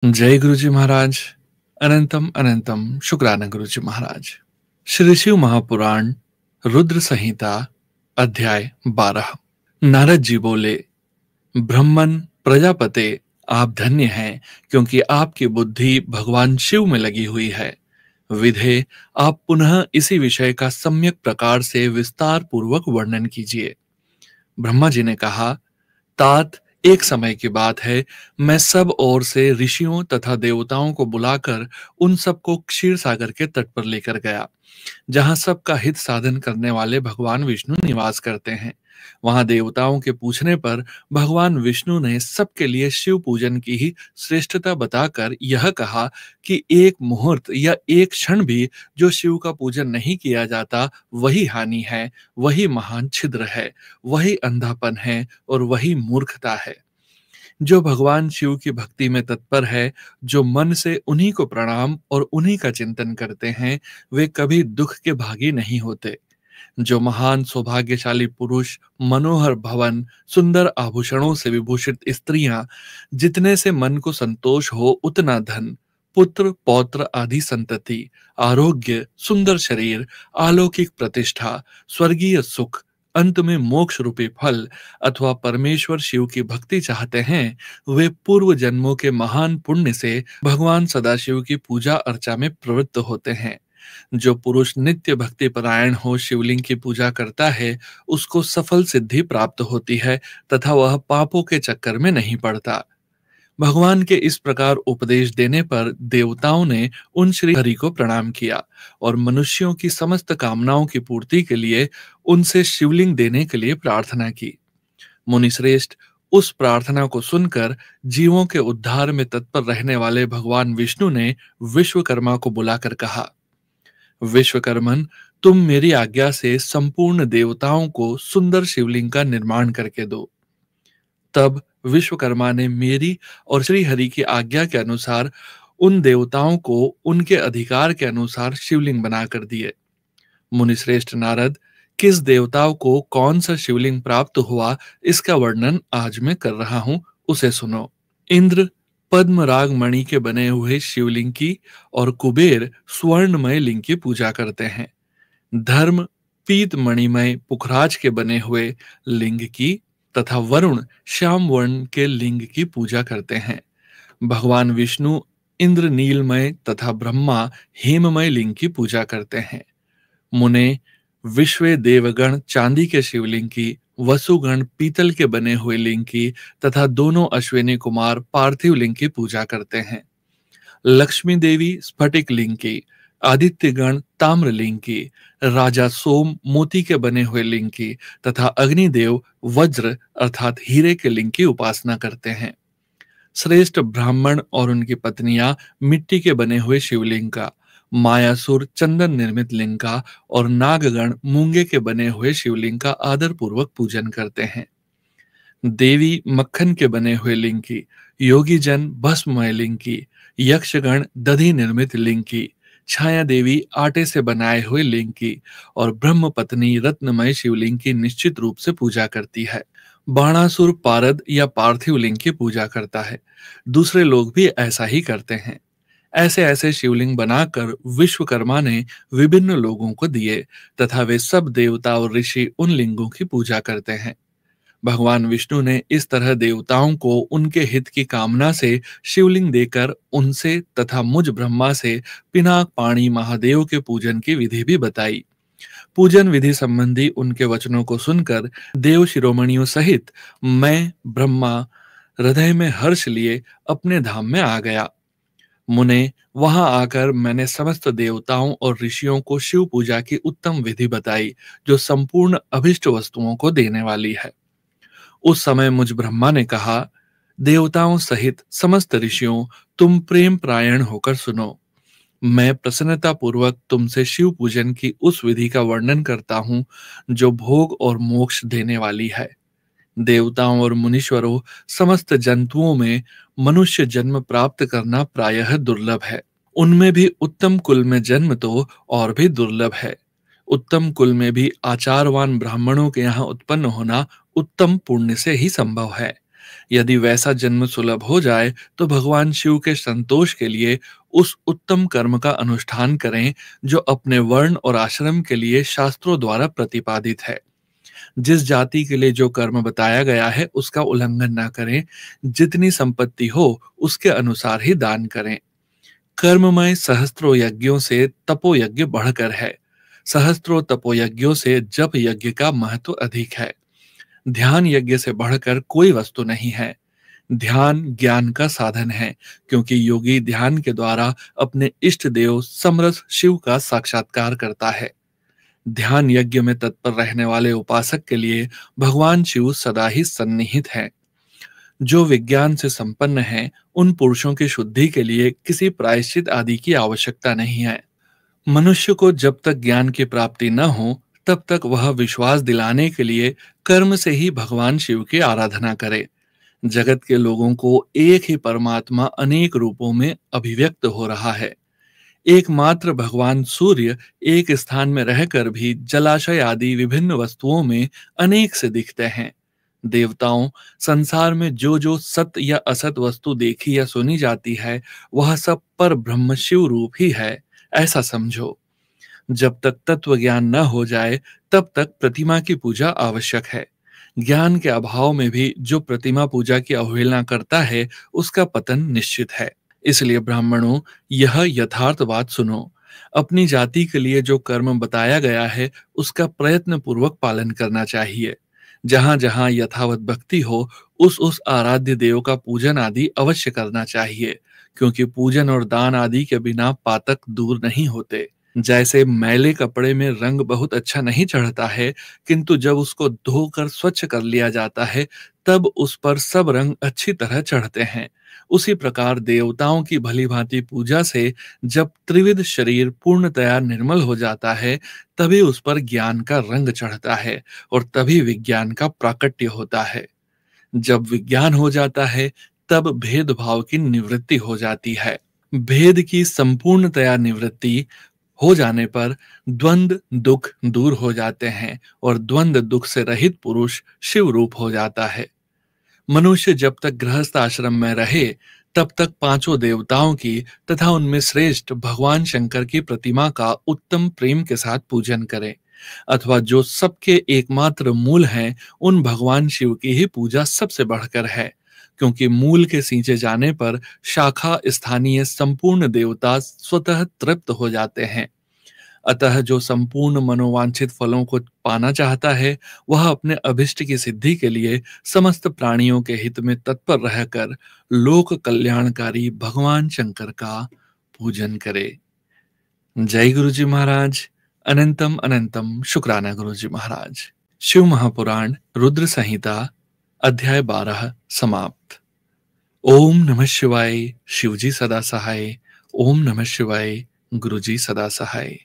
जय गुरु जी महाराज। अनंतम अनंतम शुक्राना गुरु जी महाराज। श्री शिव महापुराण रुद्र संहिता अध्याय 12। नारद जी बोले, ब्रह्मन प्रजापते, आप धन्य हैं क्योंकि आपकी बुद्धि भगवान शिव में लगी हुई है। विधे आप पुनः इसी विषय का सम्यक प्रकार से विस्तार पूर्वक वर्णन कीजिए। ब्रह्मा जी ने कहा, तात एक समय की बात है, मैं सब ओर से ऋषियों तथा देवताओं को बुलाकर उन सबको क्षीर सागर के तट पर लेकर गया, जहां सबका हित साधन करने वाले भगवान विष्णु निवास करते हैं। वहां देवताओं के पूछने पर भगवान विष्णु ने सबके लिए शिव पूजन की ही श्रेष्ठता बताकर यह कहा कि एक मुहूर्त या एक क्षण भी जो शिव का पूजन नहीं किया जाता वही हानि है, वही महान छिद्र है, वही अंधापन है और वही मूर्खता है। जो भगवान शिव की भक्ति में तत्पर है, जो मन से उन्हीं को प्रणाम और उन्हीं का चिंतन करते हैं, वे कभी दुख के भागी नहीं होते। जो महान सौभाग्यशाली पुरुष, मनोहर भवन, सुंदर आभूषणों से विभूषित स्त्रियां, जितने से मन को संतोष हो उतना धन, पुत्र पौत्र आदि संतति, आरोग्य, सुंदर शरीर, अलौकिक प्रतिष्ठा, स्वर्गीय सुख, अंत में मोक्ष रूपी फल अथवा परमेश्वर शिव की भक्ति चाहते हैं, वे पूर्व जन्मों के महान पुण्य से भगवान सदाशिव की पूजा अर्चा में प्रवृत्त होते हैं। जो पुरुष नित्य भक्ति परायण हो शिवलिंग की पूजा करता है, उसको सफल सिद्धि प्राप्त होती है तथा वह पापों के चक्कर में नहीं पड़ता। भगवान के इस प्रकार उपदेश देने पर देवताओं ने उन श्री हरि को प्रणाम किया और मनुष्यों की समस्त कामनाओं की पूर्ति के लिए उनसे शिवलिंग देने के लिए प्रार्थना की। मुनिश्रेष्ठ, उस प्रार्थना को सुनकर जीवों के उद्धार में तत्पर रहने वाले भगवान विष्णु ने विश्वकर्मा को बुलाकर कहा, विश्वकर्मन, तुम मेरी आज्ञा से संपूर्ण देवताओं को सुंदर शिवलिंग का निर्माण करके दो। तब विश्वकर्मा ने मेरी और श्री हरि की आज्ञा के अनुसार उन देवताओं को उनके अधिकार के अनुसार शिवलिंग बनाकर दिए। मुनिश्रेष्ठ नारद, किस देवताओं को कौन सा शिवलिंग प्राप्त हुआ, इसका वर्णन आज मैं कर रहा हूं, उसे सुनो। इंद्र पद्मराग मणि के बने हुए शिवलिंग की और कुबेर स्वर्णमय लिंग की पूजा करते हैं। धर्म पीत मणिमय पुखराज के बने हुए लिंग की तथा वरुण श्याम वर्ण के लिंग की पूजा करते हैं। भगवान विष्णु इंद्र नीलमय तथा ब्रह्मा हेममय लिंग की पूजा करते हैं। मुने विश्व देवगण चांदी के शिवलिंग की, वसुगण पीतल के बने हुए लिंग की तथा दोनों अश्विनी कुमार पार्थिव लिंग की पूजा करते हैं। लक्ष्मी देवी स्फटिक लिंग की, आदित्यगण ताम्र लिंग की, राजा सोम मोती के बने हुए लिंग की तथा अग्निदेव वज्र अर्थात हीरे के लिंग की उपासना करते हैं। श्रेष्ठ ब्राह्मण और उनकी पत्नियां मिट्टी के बने हुए शिवलिंग का, मायासुर चंदन निर्मित लिंग का और नागगण मूंगे के बने हुए शिवलिंग का आदर पूर्वक पूजन करते हैं। देवी मक्खन के बने हुए लिंग की, योगी जन भस्ममय लिंग की, यक्षगण दधि निर्मित लिंग की, छाया देवी आटे से बनाए हुए लिंग की और ब्रह्म पत्नी रत्नमय शिवलिंग की निश्चित रूप से पूजा करती है। बाणासुर पारद या पार्थिव लिंग की पूजा करता है। दूसरे लोग भी ऐसा ही करते हैं। ऐसे ऐसे शिवलिंग बनाकर विश्वकर्मा ने विभिन्न लोगों को दिए तथा वे सब देवता और ऋषि उन लिंगों की पूजा करते हैं। भगवान विष्णु ने इस तरह देवताओं को उनके हित की कामना से शिवलिंग देकर उनसे तथा मुझ ब्रह्मा से पिनाक पाणी महादेव के पूजन की विधि भी बताई। पूजन विधि संबंधी उनके वचनों को सुनकर देव शिरोमणियों सहित मैं ब्रह्मा हृदय में हर्ष लिए अपने धाम में आ गया। मुने, वहां आकर मैंने समस्त देवताओं और ऋषियों को शिव पूजा की उत्तम विधि बताई, जो संपूर्ण अभिष्ट वस्तुओं को देने वाली है। उस समय मुझ ब्रह्मा ने कहा, देवताओं सहित समस्त ऋषियों, तुम प्रेम प्रायण होकर सुनो। मैं प्रसन्नता पूर्वक तुमसे शिव पूजन की उस विधि का वर्णन करता हूं जो भोग और मोक्ष देने वाली है। देवताओं और मुनीश्वरों, समस्त जंतुओं में मनुष्य जन्म प्राप्त करना प्रायः दुर्लभ है। उनमें भी उत्तम कुल में जन्म तो और भी दुर्लभ है। उत्तम कुल में भी आचारवान ब्राह्मणों के यहाँ उत्पन्न होना उत्तम पुण्य से ही संभव है। यदि वैसा जन्म सुलभ हो जाए तो भगवान शिव के संतोष के लिए उस उत्तम कर्म का अनुष्ठान करें जो अपने वर्ण और आश्रम के लिए शास्त्रों द्वारा प्रतिपादित है। जिस जाति के लिए जो कर्म बताया गया है उसका उल्लंघन ना करें। जितनी संपत्ति हो उसके अनुसार ही दान करें। कर्ममय सहस्त्रों यज्ञों से तपो यज्ञ बढ़कर है। सहस्त्रों तपो यज्ञों से जप यज्ञ का महत्व अधिक है। ध्यान यज्ञ से बढ़कर कोई वस्तु नहीं है। ध्यान ज्ञान का साधन है, क्योंकि योगी ध्यान के द्वारा अपने इष्ट देव समरस शिव का साक्षात्कार करता है। ध्यान यज्ञ में तत्पर रहने वाले उपासक के लिए भगवान शिव सदा ही सन्निहित हैं। जो विज्ञान से संपन्न हैं, उन पुरुषों की शुद्धि के लिए किसी प्रायश्चित आदि की आवश्यकता नहीं है। मनुष्य को जब तक ज्ञान की प्राप्ति न हो, तब तक वह विश्वास दिलाने के लिए कर्म से ही भगवान शिव की आराधना करे। जगत के लोगों को एक ही परमात्मा अनेक रूपों में अभिव्यक्त हो रहा है। एकमात्र भगवान सूर्य एक स्थान में रहकर भी जलाशय आदि विभिन्न वस्तुओं में अनेक से दिखते हैं। देवताओं, संसार में जो जो सत या असत वस्तु देखी या सुनी जाती है, वह सब पर ब्रह्म शिव रूप ही है, ऐसा समझो। जब तक तत्व ज्ञान न हो जाए, तब तक प्रतिमा की पूजा आवश्यक है। ज्ञान के अभाव में भी जो प्रतिमा पूजा की अवहेलना करता है, उसका पतन निश्चित है। इसलिए ब्राह्मणों, यह यथार्थ बात सुनो। अपनी जाति के लिए जो कर्म बताया गया है, उसका प्रयत्न पूर्वक पालन करना चाहिए। जहां जहां यथावत भक्ति हो, उस आराध्य देव का पूजन आदि अवश्य करना चाहिए, क्योंकि पूजन और दान आदि के बिना पातक दूर नहीं होते। जैसे मैले कपड़े में रंग बहुत अच्छा नहीं चढ़ता है, किंतु जब उसको धोकर स्वच्छ कर लिया जाता है, तब उस पर सब रंग अच्छी तरह चढ़ते हैं। उसी प्रकार देवताओं की भली भांति पूजा से जब त्रिविध शरीर पूर्णतया निर्मल हो जाता है, तभी उस पर ज्ञान का रंग चढ़ता है और तभी विज्ञान का प्राकट्य होता है। जब विज्ञान हो जाता है, तब भेदभाव की निवृत्ति हो जाती है। भेद की संपूर्णतया निवृत्ति हो जाने पर द्वंद दुख दूर हो जाते हैं और द्वंद दुख से रहित पुरुष शिव रूप हो जाता है। मनुष्य जब तक गृहस्थ आश्रम में रहे, तब तक पांचों देवताओं की तथा उनमें श्रेष्ठ भगवान शंकर की प्रतिमा का उत्तम प्रेम के साथ पूजन करे, अथवा जो सबके एकमात्र मूल हैं, उन भगवान शिव की ही पूजा सबसे बढ़कर है, क्योंकि मूल के सींचे जाने पर शाखा स्थानीय संपूर्ण देवता स्वतः तृप्त हो जाते हैं। अतः जो संपूर्ण मनोवांछित फलों को पाना चाहता है, वह अपने अभिष्ट की सिद्धि के लिए समस्त प्राणियों के हित में तत्पर रहकर लोक कल्याणकारी भगवान शंकर का पूजन करे। जय गुरु जी महाराज। अनंतम अनंतम शुक्राना गुरु जी महाराज। शिव महापुराण रुद्र संहिता अध्याय 12 समाप्त। ओम नमः शिवाय। शिवजी सदा सहाय। ओम नमः शिवाय। गुरुजी सदा सहाय।